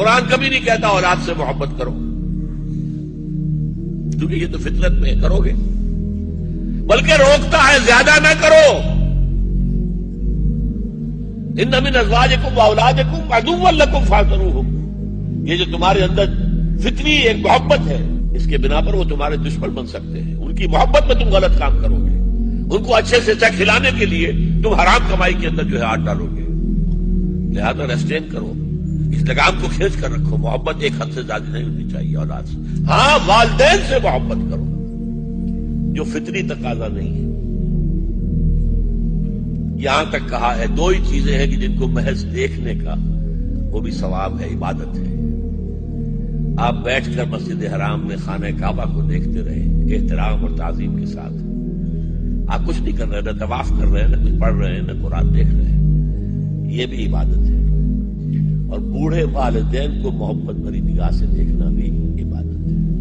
قرآن کبھی نہیں کہتا اولاد سے محبت کرو، کیونکہ یہ تو فطرت میں کرو گے، بلکہ روکتا ہے زیادہ نہ کرو۔ ان من ازواجکم واولادکم عدوا لکم فاحذروہم، یہ جو تمہارے اندر فطری ایک محبت ہے، اس کے بنا پر وہ تمہارے دشمن بن سکتے ہیں۔ ان کی محبت میں تم غلط کام کرو گے، ان کو اچھے سے کھلانے کے لیے تم حرام کمائی کے اندر جو ہے ہاتھ ڈالو گے، لہذا ریسٹرین کرو، اس لگام کو کھینچ کر رکھو۔ محبت ایک حد سے زیادہ نہیں ہونی چاہیے اولاد سے۔ ہاں والدین سے محبت کرو جو فطری تقاضا نہیں ہے۔ یہاں تک کہا ہے دو ہی چیزیں ہیں کہ جن کو محض دیکھنے کا وہ بھی ثواب ہے، عبادت ہے۔ آپ بیٹھ کر مسجد حرام میں خانہ کعبہ کو دیکھتے رہے احترام اور تعظیم کے ساتھ، آپ کچھ نہیں کر رہے، نہ طواف کر رہے ہیں، نہ کچھ پڑھ رہے ہیں، نہ قرآن دیکھ رہے ہیں، یہ بھی عبادت ہے۔ اور بوڑھے والدین کو محبت بھری نگاہ سے دیکھنا بھی عبادت ہے۔